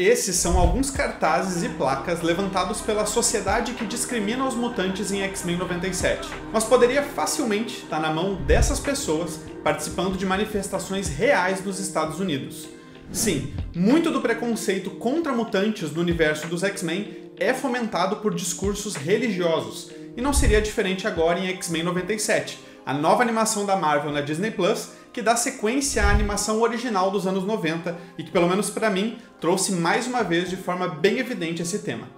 Esses são alguns cartazes e placas levantados pela sociedade que discrimina os mutantes em X-Men 97. Mas poderia facilmente estar na mão dessas pessoas participando de manifestações reais dos Estados Unidos. Sim, muito do preconceito contra mutantes no universo dos X-Men é fomentado por discursos religiosos, e não seria diferente agora em X-Men 97, a nova animação da Marvel na Disney Plus, que dá sequência à animação original dos anos 90 e que, pelo menos para mim, trouxe mais uma vez de forma bem evidente esse tema.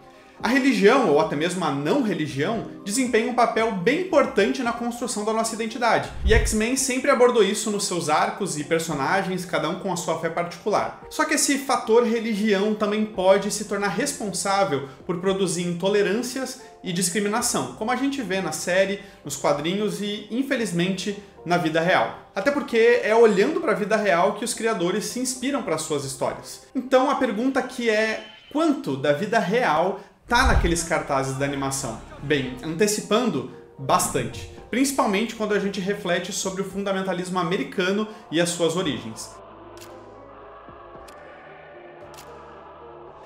A religião, ou até mesmo a não religião, desempenha um papel bem importante na construção da nossa identidade, e X-Men sempre abordou isso nos seus arcos e personagens, cada um com a sua fé particular. Só que esse fator religião também pode se tornar responsável por produzir intolerâncias e discriminação, como a gente vê na série, nos quadrinhos e, infelizmente, na vida real. Até porque é olhando para a vida real que os criadores se inspiram para suas histórias. Então a pergunta aqui é: quanto da vida real tá naqueles cartazes da animação? Bem, antecipando, bastante. Principalmente quando a gente reflete sobre o fundamentalismo americano e as suas origens.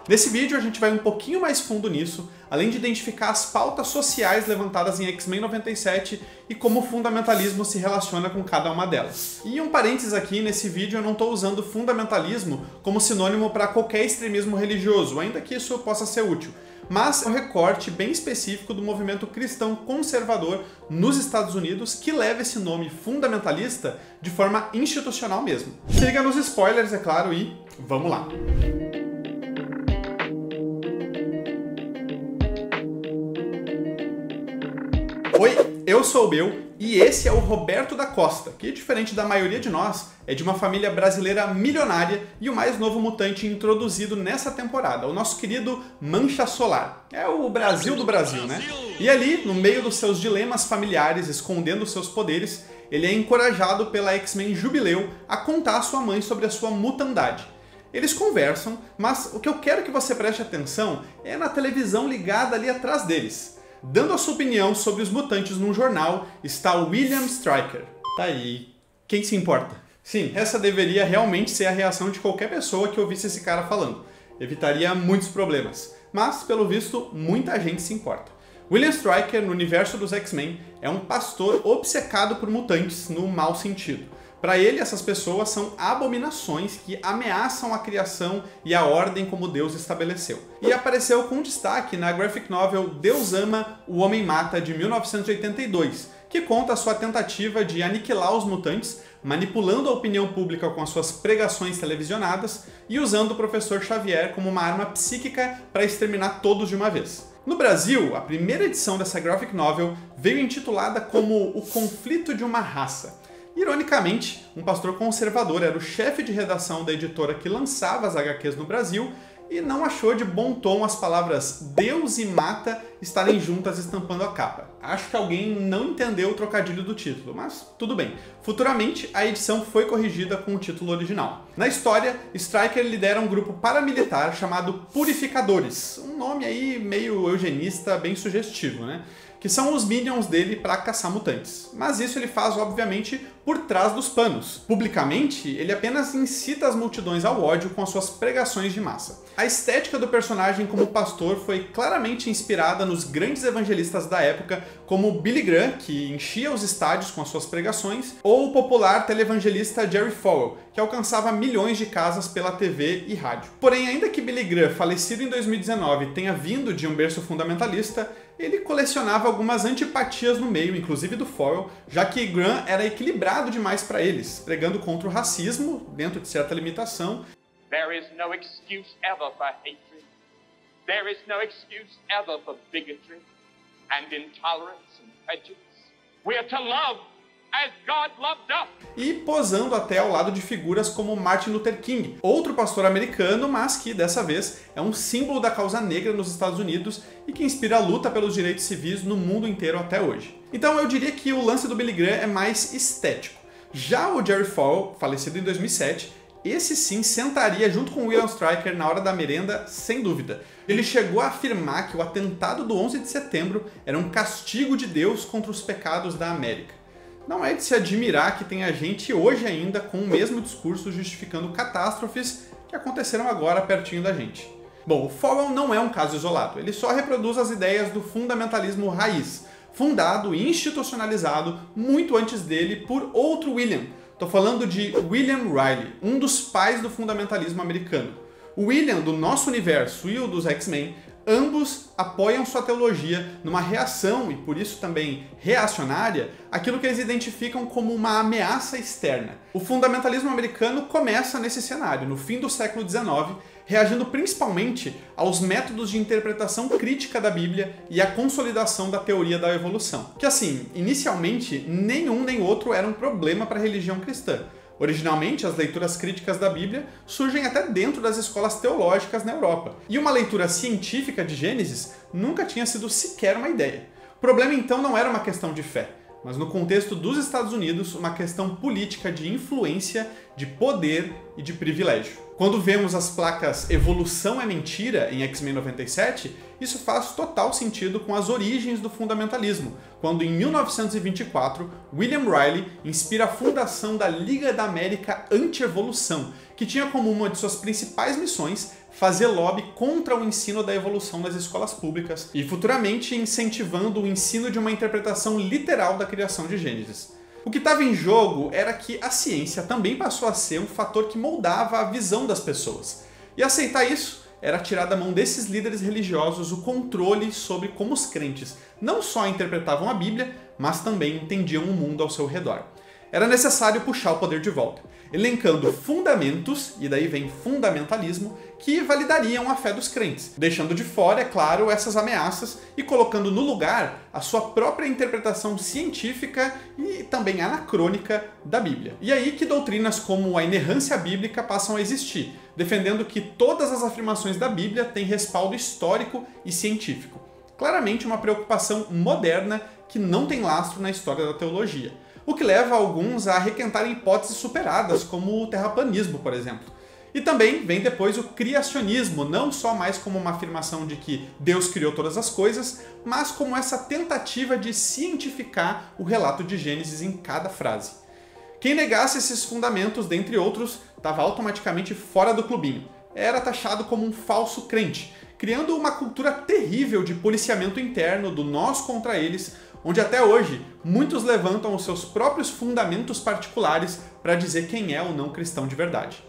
Nesse vídeo a gente vai um pouquinho mais fundo nisso, além de identificar as pautas sociais levantadas em X-Men 97 e como o fundamentalismo se relaciona com cada uma delas. E um parênteses aqui, nesse vídeo eu não estou usando fundamentalismo como sinônimo para qualquer extremismo religioso, ainda que isso possa ser útil, mas é um recorte bem específico do movimento cristão conservador nos Estados Unidos que leva esse nome fundamentalista de forma institucional mesmo. Se liga nos spoilers, é claro, e vamos lá! Oi, eu sou o Bel e esse é o Roberto da Costa, que, diferente da maioria de nós, é de uma família brasileira milionária e o mais novo mutante introduzido nessa temporada, o nosso querido Mancha Solar. É o Brasil do Brasil, né? E ali, no meio dos seus dilemas familiares, escondendo seus poderes, ele é encorajado pela X-Men Jubileu a contar à sua mãe sobre a sua mutandade. Eles conversam, mas o que eu quero que você preste atenção é na televisão ligada ali atrás deles. Dando a sua opinião sobre os mutantes num jornal está o William Stryker. Tá aí, quem se importa? Sim, essa deveria realmente ser a reação de qualquer pessoa que ouvisse esse cara falando. Evitaria muitos problemas. Mas, pelo visto, muita gente se importa. William Stryker, no universo dos X-Men, é um pastor obcecado por mutantes no mau sentido. Para ele, essas pessoas são abominações que ameaçam a criação e a ordem como Deus estabeleceu. E apareceu com destaque na graphic novel Deus Ama, o Homem Mata, de 1982, que conta a sua tentativa de aniquilar os mutantes, manipulando a opinião pública com as suas pregações televisionadas e usando o Professor Xavier como uma arma psíquica para exterminar todos de uma vez. No Brasil, a primeira edição dessa graphic novel veio intitulada como O Conflito de uma Raça. Ironicamente, um pastor conservador era o chefe de redação da editora que lançava as HQs no Brasil e não achou de bom tom as palavras Deus e Mata estarem juntas estampando a capa. Acho que alguém não entendeu o trocadilho do título, mas tudo bem. Futuramente, a edição foi corrigida com o título original. Na história, Stryker lidera um grupo paramilitar chamado Purificadores, um nome aí meio eugenista, bem sugestivo, né? Que são os minions dele para caçar mutantes. Mas isso ele faz, obviamente, por trás dos panos. Publicamente, ele apenas incita as multidões ao ódio com as suas pregações de massa. A estética do personagem como pastor foi claramente inspirada nos grandes evangelistas da época, como Billy Graham, que enchia os estádios com as suas pregações, ou o popular televangelista Jerry Falwell, que alcançava milhões de casas pela TV e rádio. Porém, ainda que Billy Graham, falecido em 2019, tenha vindo de um berço fundamentalista, ele colecionava algumas antipatias no meio, inclusive do Falwell, já que Graham era equilibrado demais para eles, pregando contra o racismo, dentro de certa limitação. There is no excuse ever for hatred. There is no excuse ever for bigotry and intolerance and prejudice. We are to love as God loved us. E posando até ao lado de figuras como Martin Luther King, outro pastor americano, mas que dessa vez é um símbolo da causa negra nos Estados Unidos e que inspira a luta pelos direitos civis no mundo inteiro até hoje. Então eu diria que o lance do Billy Graham é mais estético. Já o Jerry Falwell, falecido em 2007, esse sim sentaria junto com William Stryker na hora da merenda, sem dúvida. Ele chegou a afirmar que o atentado do 11 de setembro era um castigo de Deus contra os pecados da América. Não é de se admirar que tenha gente hoje ainda com o mesmo discurso justificando catástrofes que aconteceram agora pertinho da gente. Bom, o Falwell não é um caso isolado, ele só reproduz as ideias do fundamentalismo raiz, fundado e institucionalizado muito antes dele por outro William. Estou falando de William Riley, um dos pais do fundamentalismo americano. O William do nosso universo e o dos X-Men, ambos apoiam sua teologia numa reação, e por isso também reacionária, àquilo que eles identificam como uma ameaça externa. O fundamentalismo americano começa nesse cenário, no fim do século XIX, reagindo principalmente aos métodos de interpretação crítica da Bíblia e à consolidação da teoria da evolução. Que assim, inicialmente, nenhum nem outro era um problema para a religião cristã. Originalmente, as leituras críticas da Bíblia surgem até dentro das escolas teológicas na Europa. E uma leitura científica de Gênesis nunca tinha sido sequer uma ideia. O problema então não era uma questão de fé, mas no contexto dos Estados Unidos, uma questão política de influência, de poder e de privilégio. Quando vemos as placas Evolução é Mentira em X-Men 97, isso faz total sentido com as origens do fundamentalismo, quando em 1924, William Riley inspira a fundação da Liga da América Anti-Evolução, que tinha como uma de suas principais missões fazer lobby contra o ensino da evolução nas escolas públicas e futuramente incentivando o ensino de uma interpretação literal da criação de Gênesis. O que estava em jogo era que a ciência também passou a ser um fator que moldava a visão das pessoas. E aceitar isso era tirar da mão desses líderes religiosos o controle sobre como os crentes não só interpretavam a Bíblia, mas também entendiam o mundo ao seu redor. Era necessário puxar o poder de volta, elencando fundamentos, e daí vem fundamentalismo, que validariam a fé dos crentes, deixando de fora, é claro, essas ameaças e colocando no lugar a sua própria interpretação científica e também anacrônica da Bíblia. E aí que doutrinas como a inerrância bíblica passam a existir, defendendo que todas as afirmações da Bíblia têm respaldo histórico e científico. Claramente uma preocupação moderna que não tem lastro na história da teologia, o que leva alguns a requentarem hipóteses superadas, como o terraplanismo, por exemplo. E também vem depois o criacionismo, não só mais como uma afirmação de que Deus criou todas as coisas, mas como essa tentativa de cientificar o relato de Gênesis em cada frase. Quem negasse esses fundamentos, dentre outros, estava automaticamente fora do clubinho. Era taxado como um falso crente, criando uma cultura terrível de policiamento interno do nós contra eles, onde até hoje muitos levantam os seus próprios fundamentos particulares para dizer quem é ou não cristão de verdade.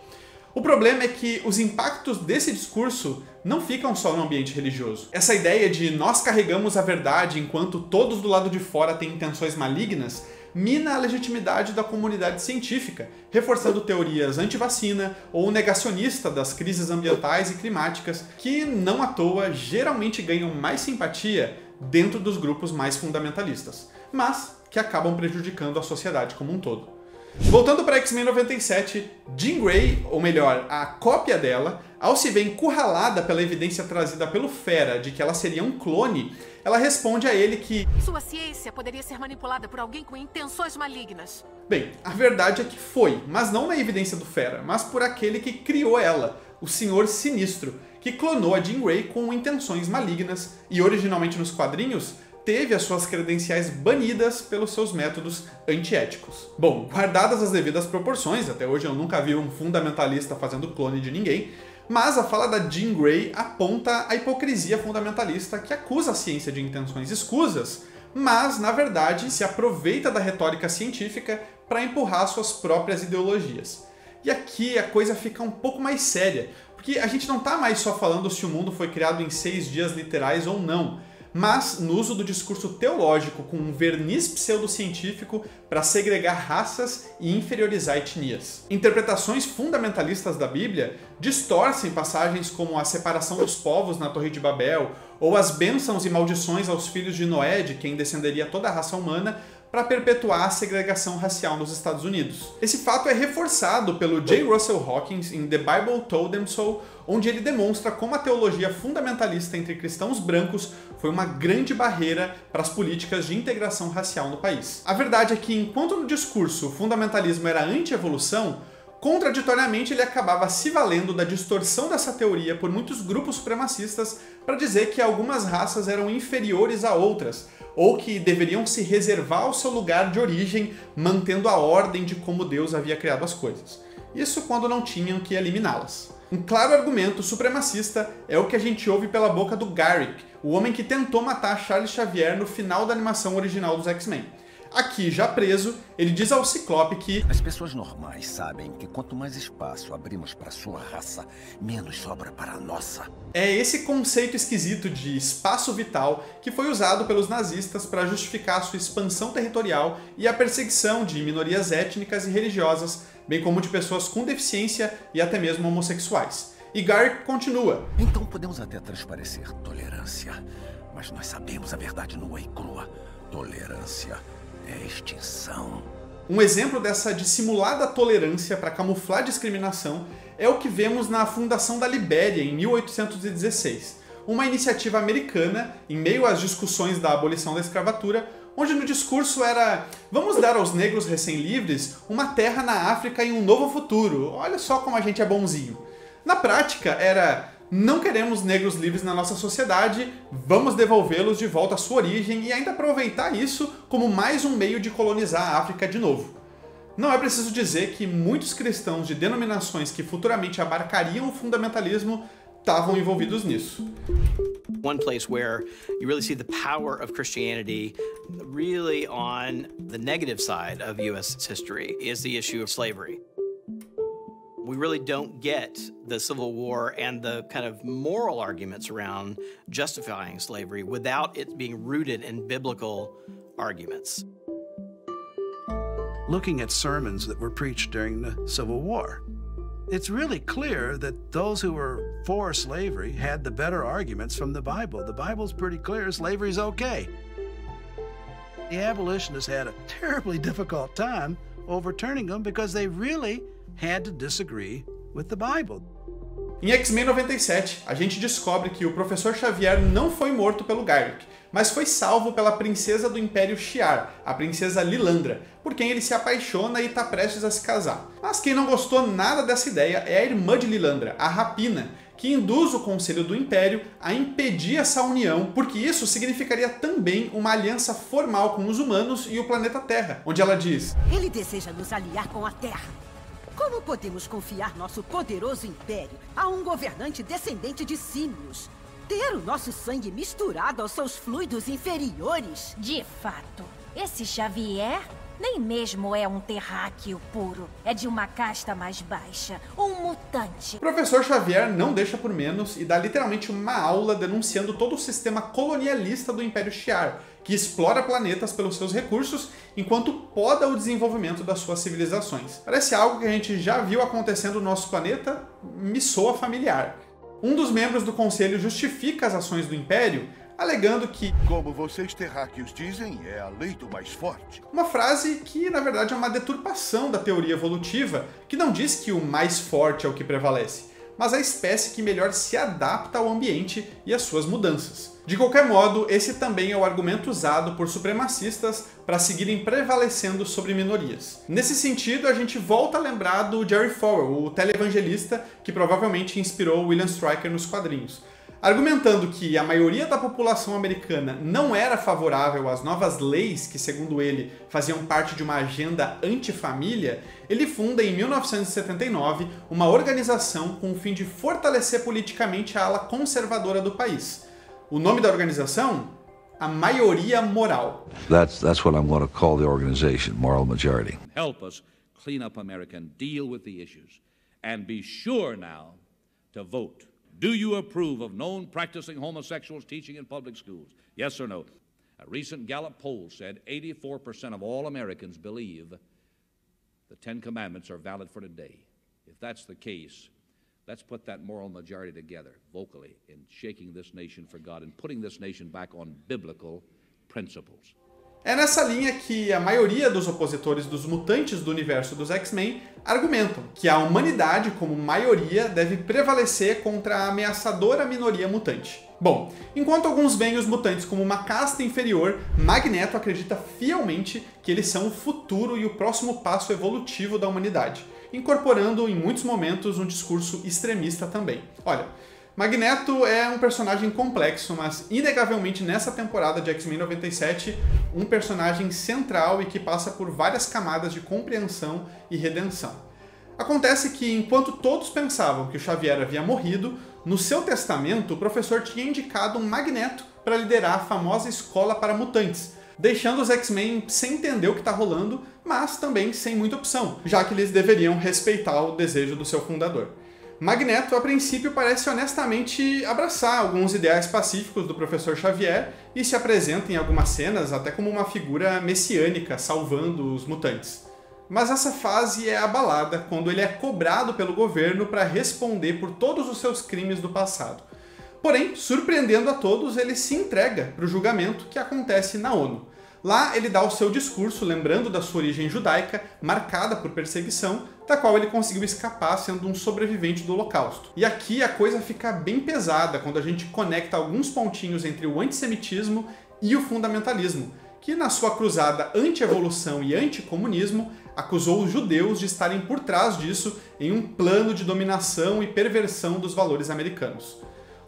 O problema é que os impactos desse discurso não ficam só no ambiente religioso. Essa ideia de nós carregamos a verdade enquanto todos do lado de fora têm intenções malignas mina a legitimidade da comunidade científica, reforçando teorias anti-vacina ou negacionista das crises ambientais e climáticas, que não à toa geralmente ganham mais simpatia dentro dos grupos mais fundamentalistas, mas que acabam prejudicando a sociedade como um todo. Voltando para X-Men 97, Jean Grey, ou melhor, a cópia dela, ao se ver encurralada pela evidência trazida pelo Fera de que ela seria um clone, ela responde a ele que sua ciência poderia ser manipulada por alguém com intenções malignas. Bem, a verdade é que foi, mas não na evidência do Fera, mas por aquele que criou ela, o Senhor Sinistro, que clonou a Jean Grey com intenções malignas e originalmente nos quadrinhos teve as suas credenciais banidas pelos seus métodos antiéticos. Bom, guardadas as devidas proporções, até hoje eu nunca vi um fundamentalista fazendo clone de ninguém, mas a fala da Jean Grey aponta a hipocrisia fundamentalista que acusa a ciência de intenções escusas, mas, na verdade, se aproveita da retórica científica para empurrar suas próprias ideologias. E aqui a coisa fica um pouco mais séria, porque a gente não está mais só falando se o mundo foi criado em 6 dias literais ou não, mas no uso do discurso teológico com um verniz pseudocientífico para segregar raças e inferiorizar etnias. Interpretações fundamentalistas da Bíblia distorcem passagens como a separação dos povos na Torre de Babel ou as bênçãos e maldições aos filhos de Noé, de quem descenderia toda a raça humana, para perpetuar a segregação racial nos Estados Unidos. Esse fato é reforçado pelo J. Russell Hawkins em The Bible Told Them So, onde ele demonstra como a teologia fundamentalista entre cristãos brancos foi uma grande barreira para as políticas de integração racial no país. A verdade é que, enquanto no discurso o fundamentalismo era anti-evolução, contraditoriamente ele acabava se valendo da distorção dessa teoria por muitos grupos supremacistas para dizer que algumas raças eram inferiores a outras, ou que deveriam se reservar o seu lugar de origem, mantendo a ordem de como Deus havia criado as coisas. Isso quando não tinham que eliminá-las. Um claro argumento supremacista é o que a gente ouve pela boca do Garrick, o homem que tentou matar Charles Xavier no final da animação original dos X-Men. Aqui, já preso, ele diz ao Ciclope que as pessoas normais sabem que quanto mais espaço abrimos para sua raça, menos sobra para a nossa. É esse conceito esquisito de espaço vital que foi usado pelos nazistas para justificar sua expansão territorial e a perseguição de minorias étnicas e religiosas, bem como de pessoas com deficiência e até mesmo homossexuais. E Garrick continua. Então podemos até transparecer tolerância, mas nós sabemos a verdade nua e crua. Tolerância é extinção. Um exemplo dessa dissimulada tolerância para camuflar discriminação é o que vemos na fundação da Libéria em 1816, uma iniciativa americana em meio às discussões da abolição da escravatura, onde no discurso era: vamos dar aos negros recém-livres uma terra na África e um novo futuro, olha só como a gente é bonzinho. Na prática era: não queremos negros livres na nossa sociedade, vamos devolvê-los de volta à sua origem e ainda aproveitar isso como mais um meio de colonizar a África de novo. Não é preciso dizer que muitos cristãos de denominações que futuramente abarcariam o fundamentalismo estavam envolvidos nisso. One place where you really see the power of Christianity really on the negative side of U.S. history is the issue of slavery. We really don't get the Civil War and the kind of moral arguments around justifying slavery without it being rooted in biblical arguments. Looking at sermons that were preached during the Civil War, it's really clear that those who were for slavery had the better arguments from the Bible. The Bible's pretty clear, slavery's okay. The abolitionists had a terribly difficult time overturning them because they really had to disagree with the Bible. Em X-Men 97, a gente descobre que o Professor Xavier não foi morto pelo Garrick, mas foi salvo pela princesa do Império Shi'ar, a princesa Lilandra, por quem ele se apaixona e está prestes a se casar. Mas quem não gostou nada dessa ideia é a irmã de Lilandra, a Rapina, que induz o Conselho do Império a impedir essa união, porque isso significaria também uma aliança formal com os humanos e o planeta Terra, onde ela diz: ele deseja nos aliar com a Terra. Como podemos confiar nosso poderoso império a um governante descendente de símios? Ter o nosso sangue misturado aos seus fluidos inferiores? De fato, esse Xavier nem mesmo é um terráqueo puro. É de uma casta mais baixa, um mutante. O Professor Xavier não deixa por menos e dá literalmente uma aula denunciando todo o sistema colonialista do Império Shi'ar, que explora planetas pelos seus recursos enquanto poda o desenvolvimento das suas civilizações. Parece algo que a gente já viu acontecendo no nosso planeta, me soa familiar. Um dos membros do Conselho justifica as ações do Império, alegando que, como vocês terráqueos dizem, é a lei do mais forte. Uma frase que, na verdade, é uma deturpação da teoria evolutiva, que não diz que o mais forte é o que prevalece, mas a espécie que melhor se adapta ao ambiente e às suas mudanças. De qualquer modo, esse também é o argumento usado por supremacistas para seguirem prevalecendo sobre minorias. Nesse sentido, a gente volta a lembrar do Jerry Falwell, o televangelista que provavelmente inspirou William Stryker nos quadrinhos. Argumentando que a maioria da população americana não era favorável às novas leis que, segundo ele, faziam parte de uma agenda antifamília, ele funda em 1979 uma organização com o fim de fortalecer politicamente a ala conservadora do país. O nome da organização? A Maioria Moral. That's what I'm going to call the organization, Moral Majority. Help us clean up America and deal with the issues. And be sure now to vote. Do you approve of known practicing homosexuals teaching in public schools? Yes or no? A recent Gallup poll said 84% of all Americans believe the Ten Commandments are valid for today. If that's the case, let's put that moral majority together vocally in shaking this nation for God and putting this nation back on biblical principles. É nessa linha que a maioria dos opositores dos mutantes do universo dos X-Men argumentam que a humanidade, como maioria, deve prevalecer contra a ameaçadora minoria mutante. Bom, enquanto alguns veem os mutantes como uma casta inferior, Magneto acredita fielmente que eles são o futuro e o próximo passo evolutivo da humanidade, incorporando em muitos momentos um discurso extremista também. Olha, Magneto é um personagem complexo, mas inegavelmente nessa temporada de X-Men 97, um personagem central e que passa por várias camadas de compreensão e redenção. Acontece que, enquanto todos pensavam que o Xavier havia morrido, no seu testamento o professor tinha indicado um Magneto para liderar a famosa escola para mutantes, deixando os X-Men sem entender o que está rolando, mas também sem muita opção, já que eles deveriam respeitar o desejo do seu fundador. Magneto, a princípio, parece honestamente abraçar alguns ideais pacíficos do professor Xavier e se apresenta em algumas cenas até como uma figura messiânica salvando os mutantes. Mas essa fase é abalada quando ele é cobrado pelo governo para responder por todos os seus crimes do passado. Porém, surpreendendo a todos, ele se entrega para o julgamento que acontece na ONU. Lá ele dá o seu discurso lembrando da sua origem judaica, marcada por perseguição, da qual ele conseguiu escapar sendo um sobrevivente do Holocausto. E aqui a coisa fica bem pesada quando a gente conecta alguns pontinhos entre o antissemitismo e o fundamentalismo, que na sua cruzada anti-evolução e anticomunismo acusou os judeus de estarem por trás disso em um plano de dominação e perversão dos valores americanos.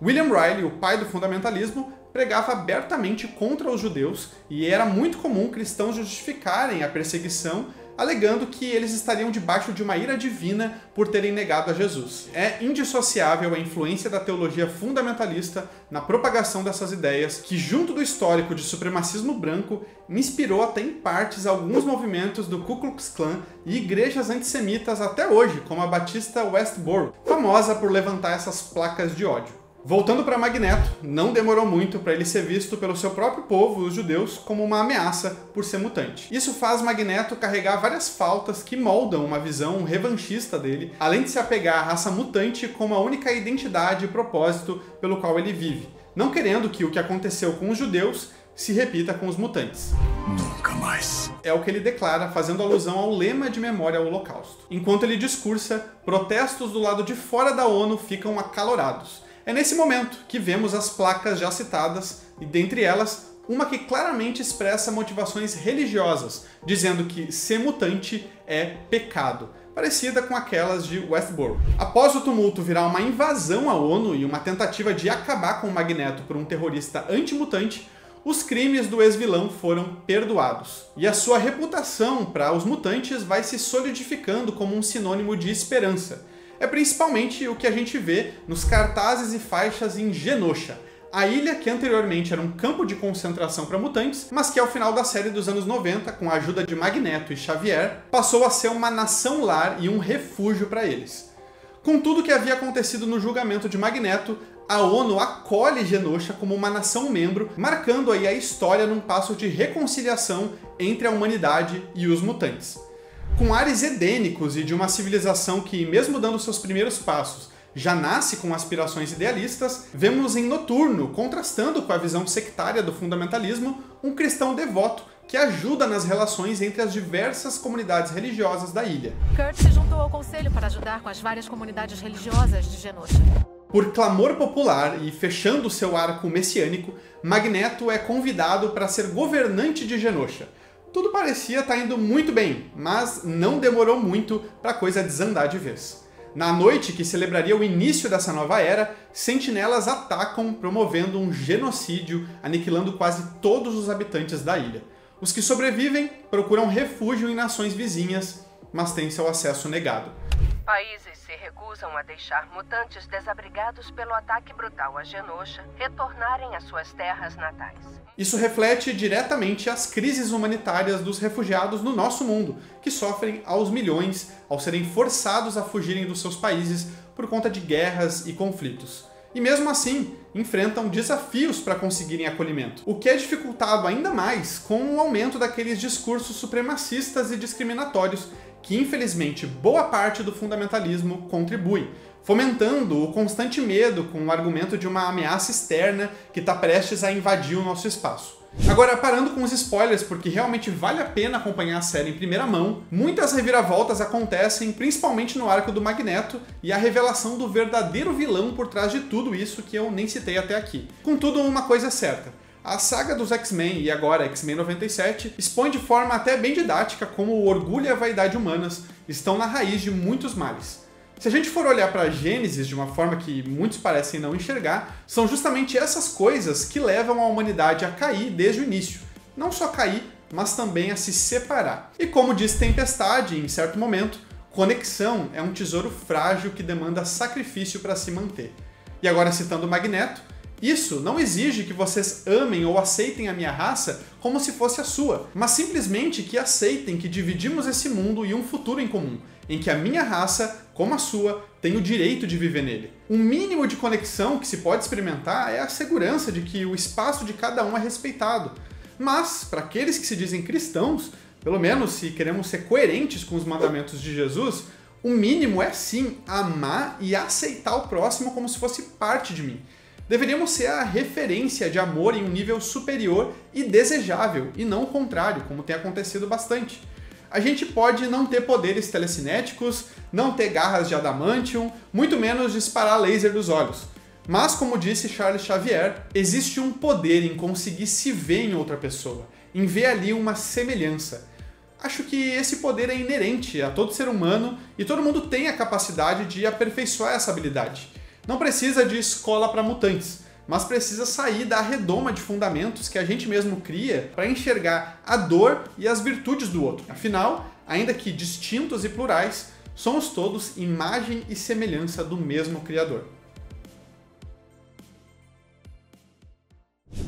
William Riley, o pai do fundamentalismo, pregava abertamente contra os judeus e era muito comum cristãos justificarem a perseguição, alegando que eles estariam debaixo de uma ira divina por terem negado a Jesus. É indissociável a influência da teologia fundamentalista na propagação dessas ideias, que junto do histórico de supremacismo branco, inspirou até em partes alguns movimentos do Ku Klux Klan e igrejas antissemitas até hoje, como a Batista Westboro, famosa por levantar essas placas de ódio. Voltando para Magneto, não demorou muito para ele ser visto pelo seu próprio povo, os judeus, como uma ameaça por ser mutante. Isso faz Magneto carregar várias faltas que moldam uma visão revanchista dele, além de se apegar à raça mutante como a única identidade e propósito pelo qual ele vive, não querendo que o que aconteceu com os judeus se repita com os mutantes. Nunca mais. É o que ele declara, fazendo alusão ao lema de memória ao Holocausto. Enquanto ele discursa, protestos do lado de fora da ONU ficam acalorados. É nesse momento que vemos as placas já citadas, e dentre elas, uma que claramente expressa motivações religiosas, dizendo que ser mutante é pecado, parecida com aquelas de Westboro. Após o tumulto virar uma invasão à ONU e uma tentativa de acabar com o Magneto por um terrorista antimutante, os crimes do ex-vilão foram perdoados. E a sua reputação para os mutantes vai se solidificando como um sinônimo de esperança. É principalmente o que a gente vê nos cartazes e faixas em Genosha, a ilha que anteriormente era um campo de concentração para mutantes, mas que ao final da série dos anos 90, com a ajuda de Magneto e Xavier, passou a ser uma nação-lar e um refúgio para eles. Com tudo que havia acontecido no julgamento de Magneto, a ONU acolhe Genosha como uma nação-membro, marcando aí a história num passo de reconciliação entre a humanidade e os mutantes. Com ares edênicos e de uma civilização que, mesmo dando seus primeiros passos, já nasce com aspirações idealistas, vemos em Noturno, contrastando com a visão sectária do fundamentalismo, um cristão devoto que ajuda nas relações entre as diversas comunidades religiosas da ilha. Kurt se juntou ao conselho para ajudar com as várias comunidades religiosas de Genosha. Por clamor popular e fechando seu arco messiânico, Magneto é convidado para ser governante de Genosha. Tudo parecia estar indo muito bem, mas não demorou muito para a coisa desandar de vez. Na noite que celebraria o início dessa nova era, sentinelas atacam, promovendo um genocídio, aniquilando quase todos os habitantes da ilha. Os que sobrevivem procuram refúgio em nações vizinhas, mas têm seu acesso negado. Países se recusam a deixar mutantes desabrigados pelo ataque brutal a Genosha retornarem às suas terras natais. Isso reflete diretamente as crises humanitárias dos refugiados no nosso mundo, que sofrem aos milhões ao serem forçados a fugirem dos seus países por conta de guerras e conflitos. E mesmo assim, enfrentam desafios para conseguirem acolhimento, o que é dificultado ainda mais com o aumento daqueles discursos supremacistas e discriminatórios que, infelizmente, boa parte do fundamentalismo contribui, fomentando o constante medo com o argumento de uma ameaça externa que está prestes a invadir o nosso espaço. Agora, parando com os spoilers, porque realmente vale a pena acompanhar a série em primeira mão, muitas reviravoltas acontecem, principalmente no arco do Magneto, e a revelação do verdadeiro vilão por trás de tudo isso que eu nem citei até aqui. Contudo, uma coisa é certa. A saga dos X-Men, e agora X-Men 97, expõe de forma até bem didática como o orgulho e a vaidade humanas estão na raiz de muitos males. Se a gente for olhar para a Gênesis de uma forma que muitos parecem não enxergar, são justamente essas coisas que levam a humanidade a cair desde o início. Não só cair, mas também a se separar. E como diz Tempestade, em certo momento, conexão é um tesouro frágil que demanda sacrifício para se manter. E agora citando Magneto, isso não exige que vocês amem ou aceitem a minha raça como se fosse a sua, mas simplesmente que aceitem que dividimos esse mundo e um futuro em comum, em que a minha raça, como a sua, tem o direito de viver nele. Um mínimo de conexão que se pode experimentar é a segurança de que o espaço de cada um é respeitado. Mas, para aqueles que se dizem cristãos, pelo menos se queremos ser coerentes com os mandamentos de Jesus, o mínimo é sim amar e aceitar o próximo como se fosse parte de mim. Deveríamos ser a referência de amor em um nível superior e desejável, e não o contrário, como tem acontecido bastante. A gente pode não ter poderes telecinéticos, não ter garras de adamantium, muito menos disparar laser dos olhos. Mas, como disse Charles Xavier, existe um poder em conseguir se ver em outra pessoa, em ver ali uma semelhança. Acho que esse poder é inerente a todo ser humano e todo mundo tem a capacidade de aperfeiçoar essa habilidade. Não precisa de escola para mutantes, mas precisa sair da redoma de fundamentos que a gente mesmo cria para enxergar a dor e as virtudes do outro. Afinal, ainda que distintos e plurais, somos todos imagem e semelhança do mesmo Criador.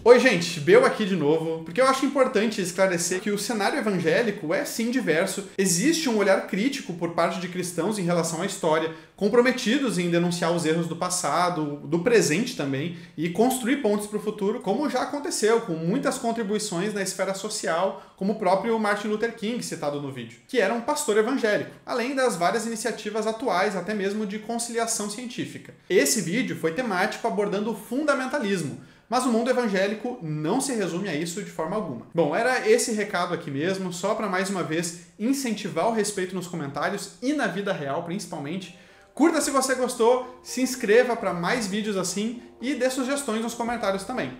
Oi gente, Bel aqui de novo, porque eu acho importante esclarecer que o cenário evangélico é sim diverso, existe um olhar crítico por parte de cristãos em relação à história, comprometidos em denunciar os erros do passado, do presente também, e construir pontes para o futuro, como já aconteceu, com muitas contribuições na esfera social, como o próprio Martin Luther King, citado no vídeo, que era um pastor evangélico, além das várias iniciativas atuais, até mesmo de conciliação científica. Esse vídeo foi temático abordando o fundamentalismo, mas o mundo evangélico não se resume a isso de forma alguma. Bom, era esse recado aqui mesmo, só para mais uma vez incentivar o respeito nos comentários e na vida real principalmente. Curta se você gostou, se inscreva para mais vídeos assim e dê sugestões nos comentários também.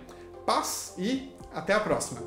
Paz e até a próxima!